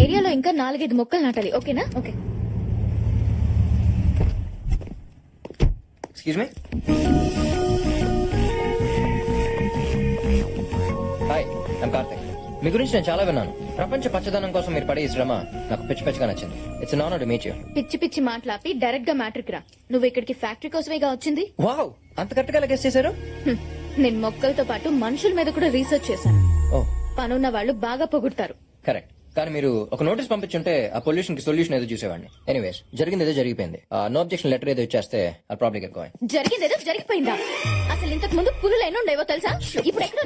ఏరియాలో ఇంకా 4-5 మొక్కలు నాటాలి. ఓకేనా? Okay. Excuse me. Hi, I'm Karthik. మీ గురించి నేను చాలా విన్నాను. ప్రపంచ పచ్చదనం కోసం మీరు పడే ఈ శ్రమ నాకు పిచ్చి పిచ్చిగా నచ్చింది. It's an honour to meet you. పిచ్చి పిచ్చి మాట్లాపి డైరెక్ట్ గా మ్యాట్రిక్ రా. నువ్వు ఇక్కడికి ఫ్యాక్టరీ కోసమేగా వచ్చింది. వావ్, అంత కరెక్ట్ గా గెస్ చేశారు. నేను మొక్కలతో పాటు మనుషుల మీద కూడా రీసెర్చ్ చేశాను. ఓ, పనున్న వాళ్ళు బాగా పొగుడతారు. కరెక్ట్. కానీ మీరు ఒక నోటీస్ పంపించుంటే ఆ పొల్యూషన్ కి సొల్యూషన్ ఏదో చూసేవాడిని. ఎనీవేస్, జరిగింది ఏదో జరిగిపోయింది. నో అబ్జెక్షన్ లెటర్ ఏదో ఇచ్చేస్తే ఆ ప్రాబ్లం గెట్ గోయింగ్. జరిగిందేదో జరిగిపోయిందా? అసలు ఇంతకు ముందు పులులు ఎన్ని ఉండేవో తెలుసా? ఇప్పుడు ఎక్కడ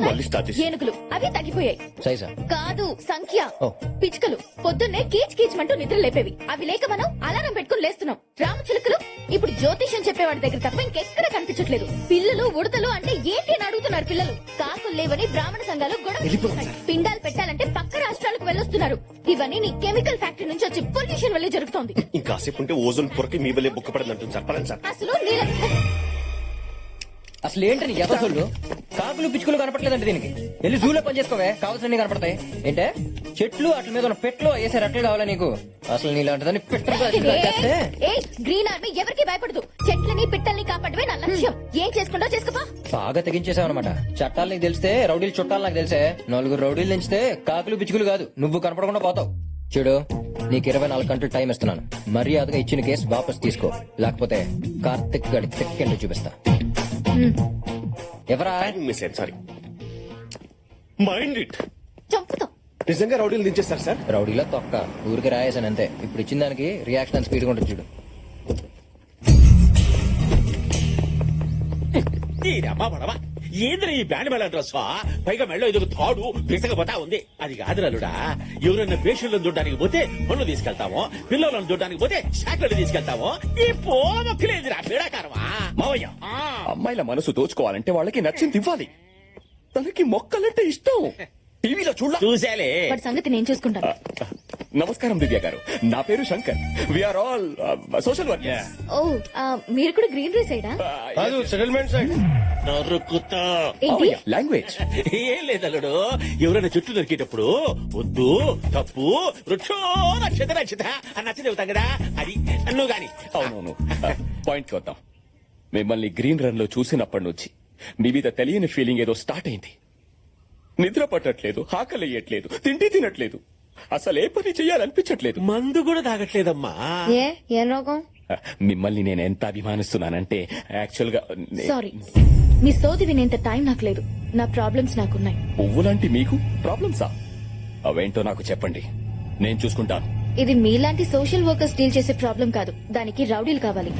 ఏనుగులు అవి తగ్గిపోయాయి. సైజా కాదు, సంఖ్య. ఓ. పిచ్చుకలు పొద్దున్నే కీచ్ కీచ్మంటూ నిద్ర లేపేవి. అవి లేక మనం అలారం పెట్టుకుని లేస్తున్నాం. రామచిలుకలు ఇప్పుడు జ్యోతిష్యం చెప్పేవాడి దగ్గర తప్ప ఇంకెక్కడ కనిపించట్లేదు. పిల్లలు ఉడతలు అంటే ఏంటి అని అడుగుతున్నారు పిల్లలు. కాకులు లేవని బ్రాహ్మణ సంఘాలు గొడవ చేస్తున్నాయి. పిండాలు పెట్టాలంటే పక్క రాష్ట్రాలకు వెళ్ళొస్తున్నారు. ఇవన్నీ నీ కెమికల్ ఫ్యాక్టరీ నుంచి వచ్చి పొల్యూషన్ వల్లే జరుగుతోంది. ఇంకాసేపు ఉంటే ఓజోన్ పొరకి మీ వల్లే బుక్క పడిందంటుంది సార్. పడండి సార్. అసలు ఏంటని ఎదసోళ్ళు? కాకులు పిచ్చుకలు కనపట్లేదంటే దీనికి వెళ్ళి జూలో పని చేసుకోవే, కావాల్సినవి కనపడతాయి. ఏంటే చెట్లు అట్ల మీద ఉన్న పెట్లు వేసే రెట్లు కావాలా నీకు? అసలు నీలాంటిదని గ్రీన్ ఆర్మీ ఎవరికి భయపడదు. చెట్లని పిట్టల్ని కాపాడమే నా లక్ష్యం. ఏం చేసుకుంటా చేసుకోపా. బాగా తెగించేసావు అనమాట. చట్టాలు నీకు తెలిస్తే రౌడీలు చుట్టాలు నాకు తెలిసే. 4 రౌడీలు తెంచితే కాకులు పిచ్చుకలు కాదు, నువ్వు కనపడకుండా పోతావు. చూడు, నీకు 24 గంటలు టైం ఇస్తున్నాను. మర్యాదగా ఇచ్చిన కేసు వాపస్ తీసుకో, లేకపోతే కార్తిక్ గడి తెక్కెండు చూపిస్తా. ఎవరా? Sorry, mind it. చంపుతా. నిజంగా రౌడీలు దించేస్తారు సార్? రౌడీలో తొక్క, ఊరికి రాయేసాను అంతే. ఇప్పుడు ఇచ్చిన దానికి రియాక్షన్ స్పీడ్ గా ఉంటుంది చూడు. ఏంద్ర ఈ బ్యాండ్ మేళ డ్రెస్ పైగా మెళ్ళో ఎదుగు తాడు పిసకపోతా ఉంది. అది కాదురాలుడా, ఎవరైనా పేషెంట్లను చూడడానికి పోతే పనులు తీసుకెళ్తామో, పిల్లలను చూడడానికి పోతే షాక్లను తీసుకెళ్తామో. ఈ పోమొక్కలేదురా పీడాకారమా మావయ్య. అమ్మాయిల మనసు దోచుకోవాలంటే వాళ్ళకి నచ్చింది ఇవ్వాలి. తనకి మొక్కలంటే ఇష్టం. టీవీలో చూసాలే. వాడి సంగతి నేను చూసుకుంటాను. నమస్కారం దివ్య గారు, నా పేరు Shankar. We are all social worker. ఓ, మీరు కూడా గ్రీనరీ సైడా? Settlement side. లాంగ్వేజ్ ఏం లేదల్లుడు, ఎవరైనా చుట్టూ దొరికేటప్పుడు వద్దు, తప్పు, వృక్షో నక్షత నక్షత అని నచ్చ చెబుతాం కదా, అది నువ్వు గాని. అవునవును. పాయింట్ వద్దాం. మిమ్మల్ని గ్రీన్ రన్ లో చూసినప్పటి నుంచి మీ మీద తెలియని ఫీలింగ్ ఏదో స్టార్ట్ అయింది. నిద్ర పట్టట్లేదు, ఆకలియట్లేదు, తిండి తినట్లేదు, అసలు ఏ పని చెయ్యాలనిపించట్లేదు. మందు కూడా తాగట్లేదమ్మా. ఏ రోగం? మిమ్మల్ని నేను ఎంత అభిమానిస్తున్నానంటే యాక్చువల్ గా సారీ, మీ సోది వినేంత టైం నాకు లేదు. నా ప్రాబ్లమ్స్ నాకున్నాయి. పువ్వులాంటి మీకు ప్రాబ్లమ్సా? అవేంటో నాకు చెప్పండి, నేను చూసుకుంటాను. ఇది మీలాంటి సోషల్ వర్కర్స్ డీల్ చేసే ప్రాబ్లం కాదు. దానికి రౌడీలు కావాలి.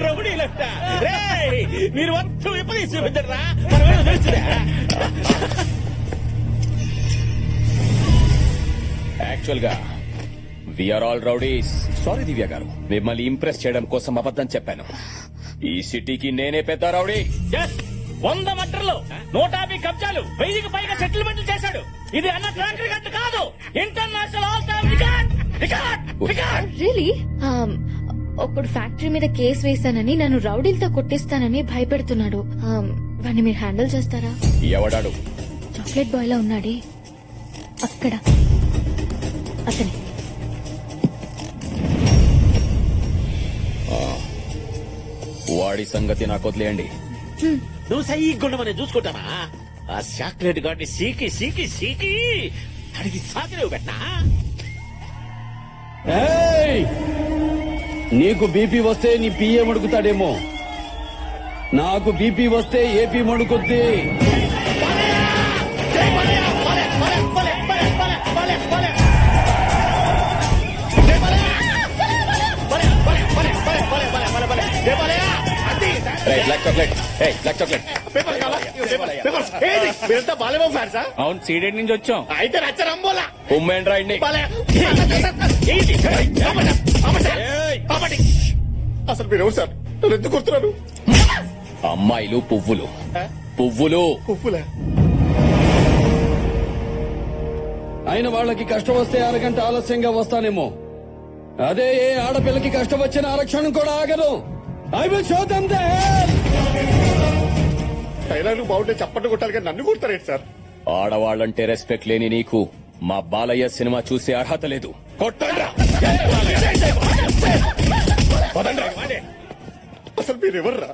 రౌడీలంట మీరు మొత్తం విపరీత చూపించరా. యాక్చువల్ గా వీఆర్ ఆల్ రౌడీస్. సారీ దివ్య గారు, మిమ్మల్ని ఇంప్రెస్ చేయడం కోసం అబద్ధం చెప్పాను. ఈ సిటీకి నేనే పెద్ద రౌడీ. 100 మటర్లు, 150 కబ్జాలు, 1000కి పైగా సెటిల్మెంట్లు చేశాడు. ఇది అన్న ట్రాక్ రికార్డ్ కాదు, international all time record. Really? ఒకడు ఫ్యాక్టరీ మీద కేసు వేశానని నన్ను రౌడీలతో కొట్టిస్తానని భయపెడుతున్నాడు. వాడిని మీరు హ్యాండిల్ చేస్తారా? ఎవడాడు? చాక్లెట్ బాయ్ లా ఉన్నాడే అక్కడ, అతనే. వాడి సంగతి నాకు వదిలేయండి. నువ్వు సై గుండమని చూసుకుంటానా? ఆ చాక్లెట్ గాడిని సీకి సీకి సీకి అడిగి సాకిలేవు పెట్టనా? నీకు బీపీ వస్తే నీ పిఏ మడుకుతాడేమో, నాకు బీపీ వస్తే ఏపీ మడుకుద్ది. మీరంతా బాలేమో ఫ్యాన్స్? అవును, సీడెడ్ నుంచి వచ్చాం. అయితే రచ్చరంబోలా ఉమ్మెండ్ రాయండి. అసలు మీరు ఎవరు సార్? నన్ను ఎందుకు కొడుతున్నారు? అమ్మాయిలు పువ్వులు, పువ్వులు పువ్వులే. అయిన వాళ్ళకి కష్టం వస్తే అరగంట ఆలస్యంగా వస్తానేమో, అదే ఏ ఆడపిల్లకి కష్టం వచ్చిన ఆరక్షణం కూడా ఆగదు. I will show them the help. డైలాగులు బాగుంటే చప్పట్లు కొట్టాలి కానీ నన్ను కొడతారేంటి సార్? ఆడవాళ్ళంటే రెస్పెక్ట్ లేని నీకు మా బాలయ్య సినిమా చూసే అర్హత లేదు. కొట్టండ్రా. పదండ్రా. అసలు మీరెవర్రా?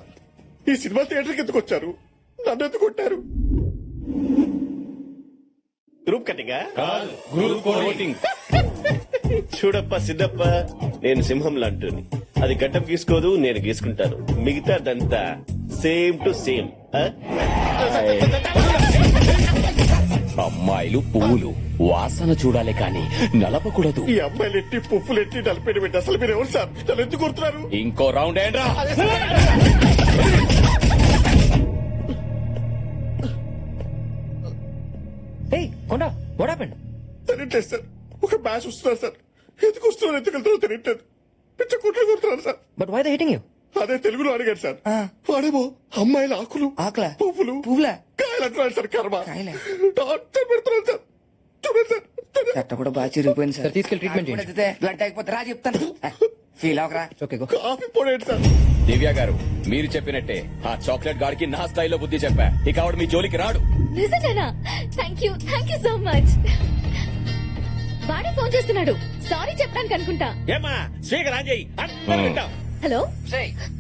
ఈ సినిమా థియేటర్కి ఎందుకు వచ్చారు? నన్ను ఎందుకు కొట్టారు? గ్రూప్ కటింగ్ చూడప్ప సిద్ధప్ప, నేను సింహం లాంటిని. అది గడ్డం గీసుకోదు, నేను గీసుకుంటాను. మిగతాదంతా సేమ్ టు సేమ్. అమ్మాయిలు పువ్వులు వాసన చూడాలి కానీ నలపకూడదు. ఈ అమ్మాయిలు ఎట్టి పువ్వులు ఎట్టి నలిపేయడం ఏంటి? అసలు మీరు ఎవరు సార్? నన్ను ఎందుకు కొడుతున్నారు? ఇంకో రౌండ్ ఏంట్రా? Hey, Konda, what happened? తెలియట్లేదు సార్. ఒక మ్యాచ్ వస్తున్నారు సార్. ఎందుకు వస్తున్నారు, ఎందుకు వెళ్తున్నారో తెలియట్లేదు. పిచ్చ కుట్లు కొడుతున్నారు sir. But why they hitting you? అదే తెలుగులో అడిగాడు సార్. వాడేమో అమ్మాయిల ఆకులు, ఆకులా? పువ్వులు, పువ్వులా? కాయలు అంటున్నాడు సార్. కర్మ కాయలా? టార్చర్ పెడుతున్నాడు సార్. చూడండి సార్. చెట్ట కూడా బాగా చిరిగిపోయింది సార్, తీసుకెళ్ళి treatment చేయండి. బ్లడ్ అయిపోతే రా చెప్తాను. ఫీల్ అవకరా. Okay, go. కాఫీ పొడేంటి సార్. దివ్య గారు, మీరు చెప్పినట్టే ఆ చాక్లెట్ గాడికి నా స్థాయిలో బుద్ధి చెప్పా. ఇక ఆవిడ మీ జోలికి రాడు. నిజంగానా? Thank you so much. వాడే ఫోన్ చేస్తున్నాడు. సారీ చెప్పడానికి అనుకుంటా. ఏమా స్పీకర్ ఆన్ చేయి. అందరూ వింటాం. హలో,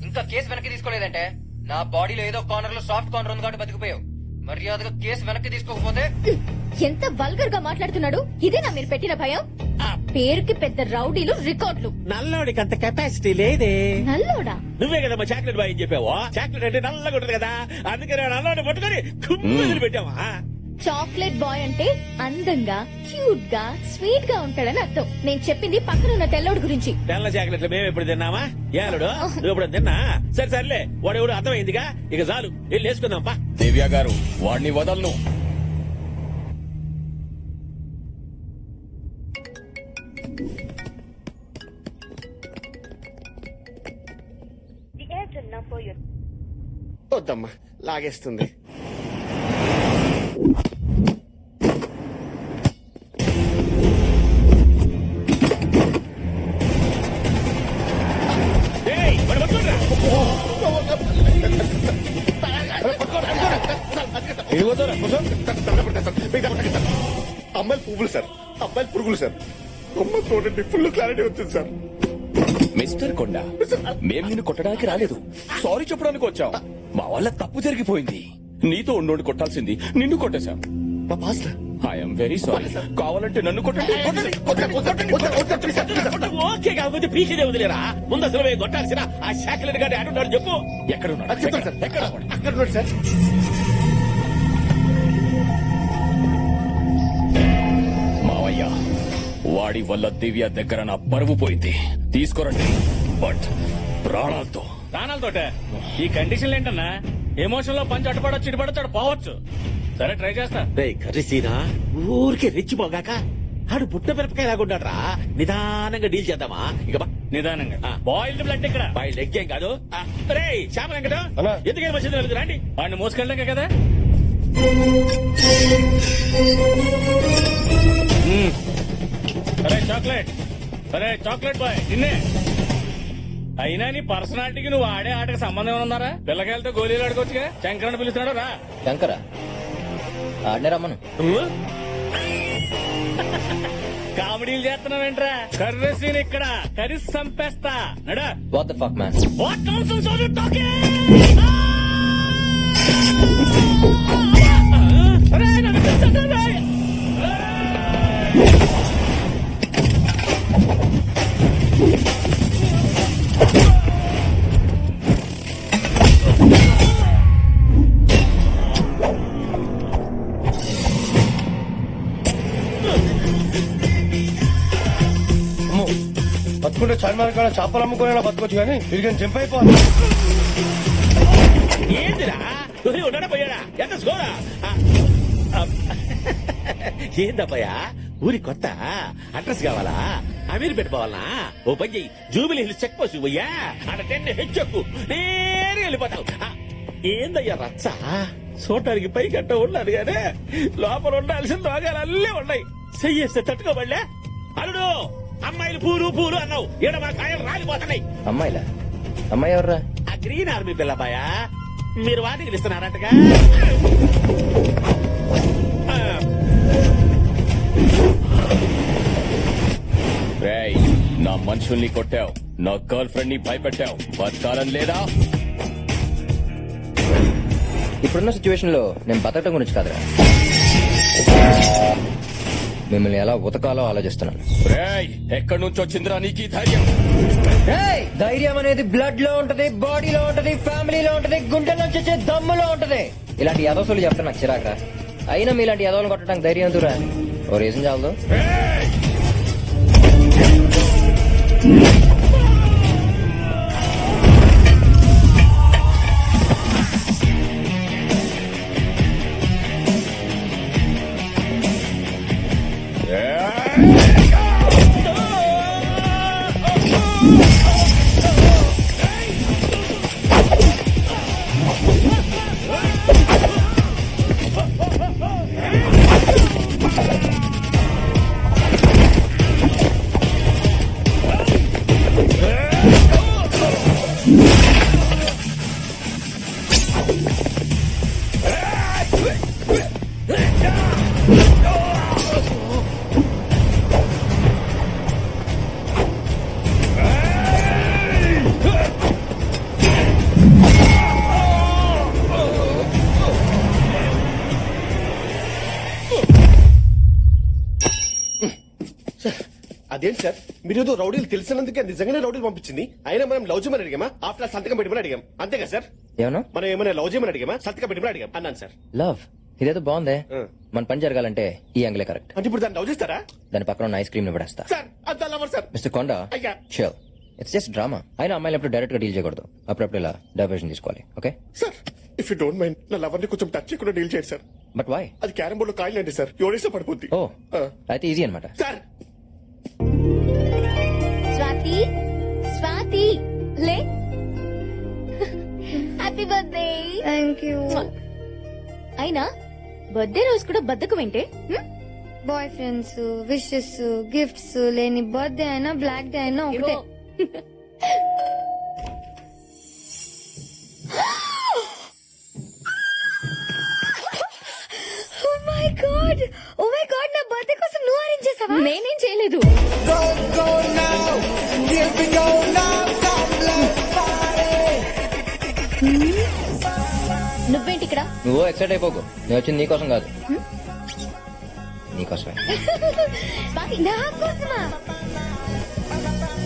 ఇంకా కేసు వెనక్కి తీసుకోలేదంటే నా బాడీలో ఏదో కార్నర్ లో సాఫ్ట్ కార్నర్ ఉంది కాబట్టి బతికిపోయావు. మర్యాదగా కేసు వెనక్కి తీసుకోకపోతే ఎంత వల్గర్ గా మాట్లాడుతున్నాడు. ఇదేనా మీరు పెట్టిన భయం? ఆ పేరుకి పెద్ద రౌడీలు, రికార్డులు. నల్లోడికి అంత కెపాసిటీ లేదే. నల్లోడా? నువ్వే కదా మా చాక్లెట్ బాయ్ అని చెప్పావా? చాక్లెట్ అంటే నల్లగా ఉంటది కదా, అందుకని నల్లోడి పట్టుకొని కుమ్మిదిలి పెట్టావా? చాక్లెట్ బాయ్ అంటే అందంగా, క్యూట్ గా, స్వీట్ గా ఉంటాడని అర్థం. నేను చెప్పింది పక్కన ఉన్న తెల్లోడు గురించి. తెల్ల చాక్లెట్లు మేము ఎప్పుడు తిన్నామా? ఏలుడు నువ్వు ఎప్పుడు తిన్నా? సరే సర్లే, వాడు ఎవడు అర్థమైందిగా, ఇక చాలు వెళ్ళి వేసుకుందాం పా. దివ్య గారు, వాడిని వదలను. వద్దమ్మా, లాగేస్తుంది. ఏయ్, వాడు పట్టుకోండిరా. అమ్మాయిలు పువ్వులు సార్, అబ్బాయిలు పురుగులు సార్. అమ్మ చూడండి, ఫుల్ క్లారిటీ వచ్చింది సార్. మిస్టర్ కొండ, మేం నిన్ను కొట్టడానికి రాలేదు, సారీ చెప్పడానికి వచ్చాం. మా వల్ల తప్పు జరిగిపోయింది. నీతో ఉండి కొట్టాల్సింది నిన్ను కొట్టేశాం. మా పాస్టర్ ఐఎమ్ వెరీ సారీ. కావాలంటే నన్ను కొట్టండి. ఓకే కాకపోతే పీకేదే వదిలేరా. ముందు అసలు మేము కొట్టాల్సిన ఆ చాక్లెట్ గారి ఆడున్నాడు చెప్పు. ఎక్కడున్నాడు? చెప్తాను సార్. ఎక్కడ వాడు? అక్కడ ఉన్నాడు సార్. మావయ్య, వాడి వల్ల దివ్య దగ్గర నా పరువు పోయింది. తీసుకురండి, బట్ ప్రాణాలతో. ప్రాణాలతోటే? ఈ కండిషన్ ఏంటన్నా? ఎమోషన్ లో పంచి అటుపడొచ్చు, ఇటుపడొచ్చు, పోవచ్చు. సరే, ట్రై చేస్తా. కర్రీసీనా ఊరికే రెచ్చిపోగాక ఆడు బుట్ట మిరపకాయ లాగుంటాడ్రా. నిదానంగా డీల్ చేద్దామా? ఇక బా. నిదానంగా. బాయిల్డ్ బ్లడ్ ఇక్కడ. బాయిల్డ్ ఎగ్ ఏం కాదు. రేయ్ శ్యామ వెంకటం, ఎందుకని వచ్చింది వెళ్తు రండి. వాడిని మోసుకెళ్ళాక కదా. సరే చాక్లెట్, సరే చాక్లెట్ బాయ్ నిన్నే. అయినా నీ పర్సనాలిటీకి నువ్వు ఆడే ఆటకి సంబంధం ఏమైనా ఉన్నారా? పిల్లకాయలతో గోళీలు ఆడుకోవచ్చుగా. శంకరని పిలుస్తున్నాడు రా. శంకరా, ఆడనే రమ్మను. కామెడీలు చేస్తున్నావేంట్రా? కర్రీ సీన్ ఇక్కడ, కర్రీ సంపేస్తా. నడా. What the fuck man? What nonsense are you talking? బతుకుంటే చార్మార్ కాడ చేపలు అమ్ముకునే బతుకోవచ్చు కానీ వీడికి జంప్ అయిపోవాలి. ఏంటిరా ఉన్నాడా పోయాడా? ఎంత స్కోరా? ఏందబ్బయ్యా, ఊరి కొత్త అడ్రస్ కావాలా? అమీర్ పెట్టుకోవాలనా? ఓ పని చెయ్యి, జూబిలీ హిల్స్ చెక్ పోస్ట్ పోయ్యా, అక్కడ 10 హెచ్చెక్కు నేరుగా వెళ్ళిపోతావు. ఏందయ్యా రచ్చ? చూడటానికి పై గట్ట ఉన్నది కానీ లోపల ఉండాల్సిన రోగాలు అల్లే ఉన్నాయి. చెయ్యేస్తే తట్టుకోబడలే. అల్లుడు, అమ్మాయిలు పూలు పూలు అన్నావు, ఈడ మా కాయలు రాలిపోతున్నాయి. అమ్మాయిలా? అమ్మాయి ఎవర్రా? ఆ గ్రీన్ ఆర్మీ పిల్లబాయా, మీరు వాటికి ఇస్తున్నారంటగా. మనుషుల్ని కొట్టావు, నా గర్ల్ ఫ్రెండ్ ని భయపెట్టావు, బతకాలని లేదా? ఇప్పుడున్న సిచ్యువేషన్ లో నేను బతకటం గురించి కాదురా, మిమ్మల్ని ఎలా ఉతకాలో ఆలోచిస్తున్నాను. రేయ్, ఎక్కడి నుంచి వచ్చిందిరా నీకు ఈ ధైర్యం? ఏయ్, ధైర్యం అనేది బ్లడ్ లో ఉంటది, బాడీలో ఉంటది, ఫ్యామిలీలో ఉంటది, గుండెల్లో వచ్చే దమ్ములో ఉంటది. ఇలాంటి యదవసులు చెప్తే నాకు చిరాకరా. అయినా మీలాంటి యదవలు కొట్టడానికి ధైర్యం ఎందుకురా? ఓ రీజన్ చాలదు. అదేంటి సార్, మీరు ఏదో రౌడీలు తెలిసినందుకే నిజంగానే రౌడీలు పంపించింది. అయినా మనం లవ్ చేయమని అడిగామా? ఆఫ్టర్ సంతకం పెట్టమని అడిగాం, అంతేగా సార్? ఏమన్నా మనం ఏమైనా లవ్ చేయమని అడిగామా? సంతకం పెట్టమని అడిగాం అన్నాను సార్. లవ్ ఇదేదో బాగుందే. ఆ. మన పని జరగాలంటే ఈ యాంగిలే కరెక్ట్. అంటే ఇప్పుడు దాన్ని లవ్ చేస్తారా దాని పక్కన ఉన్న ఐస్ క్రీమ్ ని పడేస్తా. సార్? అంత లవర్ సార్. మిస్టర్ కొండ, అయ్యా. Sure it's just drama. అయినా అమ్మాయిలు ఎప్పుడు డైరెక్ట్ గా డీల్ చేయకూడదు, అప్పుడప్పుడు ఇలా డైవర్షన్ తీసుకోవాలి. Okay, sir if you don't mind నా లవర్ ని కొంచెం టచ్ చేయకుండా డీల్ చేయండి సార్. But why? అది క్యారం బోర్డు కాయలు అండి సార్, ఎవడేస్తే పడిపోద్ది. ఓ, ఆ. అయితే ఈజీ అనమాట. సార్ స్వాతి, స్వాతి లే. Happy birthday. Thank you. అయినా బర్త్డే రోజు కూడా బద్దకు వింటే బాయ్ ఫ్రెండ్స్, విషెస్, గిఫ్ట్స్ లేని బర్త్డే అయినా బ్లాక్ డే అయినా ఒకటే. ఓ మై గాడ్, నా బర్త్డే కోసం నువ్వు అరేంజ్ చేసావా? నేనేం చేయలేదు. నువ్వేంటి ఇక్కడ? నువ్వు ఎక్సైట్ అయిపోకు, నేను వచ్చింది నీకోసం కాదు, నీకోసమే. స్వాతి, నా కోసమా?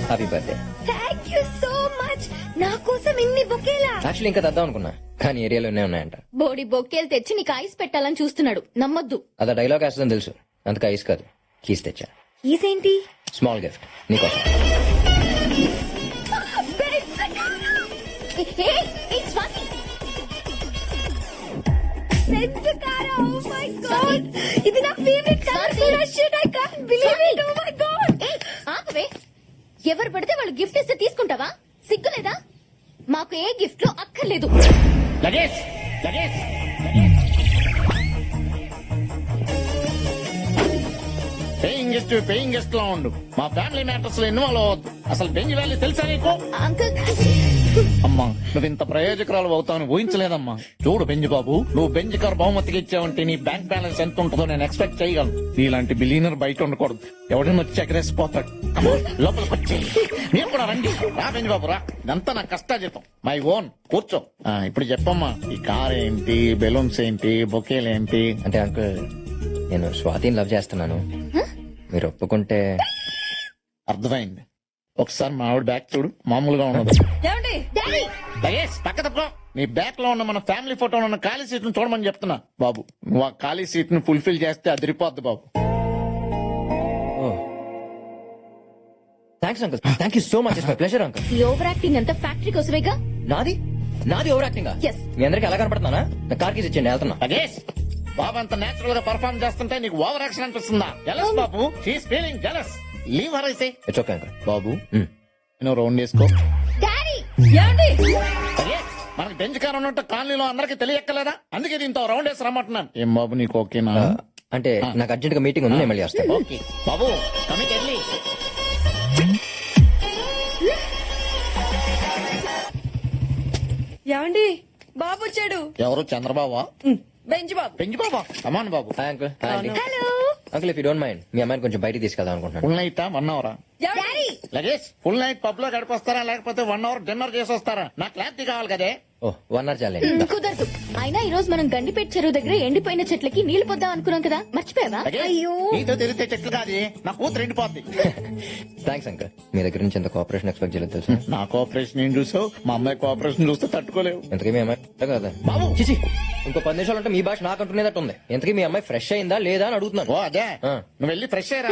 Happy birthday. Thank you so much. నా కోసం ఇన్ని బొకేలా? యాక్చువల్లీ ఇంకా తెద్దాం అనుకున్నా, కానీ ఏరియాలో ఉన్నాయంట. బోడి బొక్కేలు తెచ్చి నీకు ఐస్ పెట్టాలని చూస్తున్నాడు, నమ్మొద్దు. అదా డైలాగ్ వేస్తుందని తెలుసు, అందుకే ఐస్ కాదు కీస్ తెచ్చా. ఇదేంటి? స్మాల్ గిఫ్ట్ నీకోసం. ఏయ్, ఏయ్, స్వాతి. ఇది నా ఫేవరెట్ కలర్ కూడా. Shit, I can't believe it. Oh my god. ఏయ్, ఆపవే. ఎవరు పడితే వాళ్ళు గిఫ్ట్ ఇస్తే తీసుకుంటావా? సిగ్గులేదా? మాకు ఏ గిఫ్ట్ లో అక్కర్లేదు. లగేజ్ లగేజ్ పేయింగ్ గెస్ట్ లా ఉండు. మా ఫ్యామిలీ మ్యాటర్స్ లో ఇన్వాల్వ్ అవ్వద్దు. అసలు బెంజ్ వ్యాలీ తెలుసా నీకు? అంకుల్, అమ్మా, నువ్వు ఇంత ప్రయోజకురాలు అవుతావని ఊహించలేదమ్మా. చూడు బెంజ్ బాబు, నువ్వు బెంజ్ కార్ బహుమతికి ఇచ్చావంటే నీ బ్యాంక్ బ్యాలెన్స్ ఎంత ఉంటుందో నేను ఎక్స్పెక్ట్ చేయగలను. నీలాంటి బిలీనర్ బయట ఉండకూడదు, ఎవడైనా వచ్చి ఎగరేసిపోతాడు. అమ్మా, లోపలికి వచ్చి మీరు కూడా రండి. రా బెంజ్ బాబు రా, ఇదంతా నా కష్టాజీతం, మై ఓన్. కూర్చో. ఇప్పుడు చెప్పమ్మా, ఈ కార్ ఏంటి, బెలూన్స్ ఏంటి, బొకేలు ఏంటి? అంటే అంకుల్, నేను స్వాతిని లవ్ చేస్తున్నాను, మీరు ఒప్పుకుంటే. అర్థమైంది. ఒకసారి మా ఆవిడ బ్యాక్ చూడు, మామూలుగా ఉండదు. డాడీ, దయేష్ పక్క తప్పుకో. నీ బ్యాక్ లో ఉన్న మన ఫ్యామిలీ ఫోటోలో ఉన్న ఖాళీ సీట్ ను చూడమని చెప్తున్నా. బాబు, నువ్వు ఆ ఖాళీ సీట్ ను ఫుల్ఫిల్ చేస్తే అదిరిపోద్ది బాబు. Thanks uncle, thank you so much, it's my pleasure uncle. ఈ ఓవర్ యాక్టింగ్ అంతా ఫ్యాక్టరీ కోసమేగా. నాది నాది ఓవర్ యాక్టింగ్. Yes. మీ అందరికి ఎలా కనపడుతున్నానా? నా కార్ కీస్ ఇచ్చేయండి, వెళ్తున్నా. దయేష్, బాబు అంత నేచురల్ గా పర్ఫార్మ్ చేస్తుంటే నీకు ఓవర్ యాక్షన్ అనిపిస్తుందా? జలస్ బాబు, she's feeling jealous. Leave her I say. It's okay uncle. బాబు, నువ్వు రౌండ్ వేసుకో. డాడీ, దయేష్, మనకి బెంచ్ కార్ ఉన్నట్టు కాలనీలో అందరికి తెలియక్కలేదా? అందుకే దీంతో రౌండ్ వేసి రమ్మంటున్నాను. ఏం బాబు, నీకు ఓకేనా? అంటే నాకు అర్జెంట్ గా మీటింగ్ ఉంది, నేను మళ్ళీ వస్తాను. ఓకే బాబు, కమిట్ ఎర్లీ. ఏమండి, బాబు వచ్చాడు. ఎవరు? చంద్రబాబు? బెంచ్ బాబు. పెంచి బాబా, కమాన్ బాబు. Hi uncle. హాయ్ అండి. Hello uncle, if you don't mind, మీ అమ్మాయిని కొంచెం బయటికి తీసుకెళ్దాం అనుకుంటున్నాను. ఫుల్ నైట్ 1 అవరా? డాడీ, లగేష్ ఫుల్ నైట్ పబ్ లో గడిపొస్తారా లేకపోతే 1 అవర్ డిన్నర్ చేసి వస్తారా నాకు క్లారిటీ కావాలి కదే ఓ 1 అవర్ చాలే కుదరదు. అయినా ఈ రోజు మనం గండిపేట చెరువు దగ్గర ఎండిపోయిన చెట్లకి నీళ్లు పొద్దాం అనుకున్నాం కదా, మర్చిపోయావా? లగేష్, అయ్యో, నీతో తెలిస్తే చెట్లు కాదు నా కూతురు ఎండిపోద్ది. థ్యాంక్స్ అంకల్, మీ దగ్గర నుంచి ఎంత కోఆపరేషన్ ఎక్స్పెక్ట్ చేయలేదు తెలుసా. నా కోఆపరేషన్ ఏం చూసావు, మా అమ్మాయి కోఆపరేషన్ చూస్తే తట్టుకోలేవు. ఎంతకీ మీ అమ్మాయి కదా బాబు చిచి, ఇంకో 10 నిమిషాలు అంటే మీ భాష నాకు అంటున్నదట్టు ఉంది. ఎంతకీ మీ అమ్మాయి ఫ్రెష్ అయిందా లేదా అని అడుగుతున్నాను. ఓ అదే ఆ. నువ్వు వెళ్ళి ఫ్రెష్ అయ్యరా.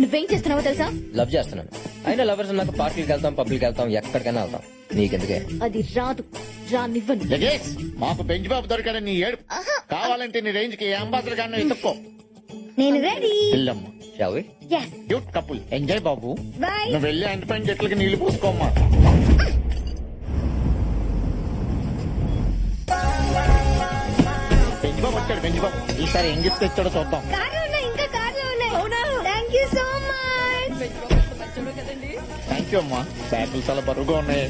నువ్వేం చేస్తున్నావో తెలుసా? లవ్ చేస్తున్నాను. అయినా లవర్స్ నాకు పార్టీకి వెళ్తాం, పబ్లిక్ వెళ్తాం, ఎక్కడికైనా వెళ్తాం. నీకెందుకే? అది రాదు, రానివ్వను. లగేష్ మాకు బెంచ్ బాబు దొరికాడు నీ ఏడు కావాలంటే నీ రేంజ్ కి అంబాసిడర్ గారిని ఎత్తుక్కో. నేను రెడీ. వెళ్ళమ్మా Shall we? Yes. Cute couple enjoy బాబు. బాయ్. నువ్వు వెళ్ళి ఎండిపోయిన చెట్లకి నీళ్లు పోసుకోమ్మా. బెంచ్ బాబు వచ్చాడు బెంచ్ బాబు. ఈసారి ఏం గిఫ్ట్ తెచ్చాడో చూద్దాం. కార్లు ఉన్నాయి, ఇంకా కార్లు ఉన్నాయి. అవునా? Thank you so much. Thank you అమ్మా. బ్యాగులు చాలా బరువుగా ఉన్నాయి.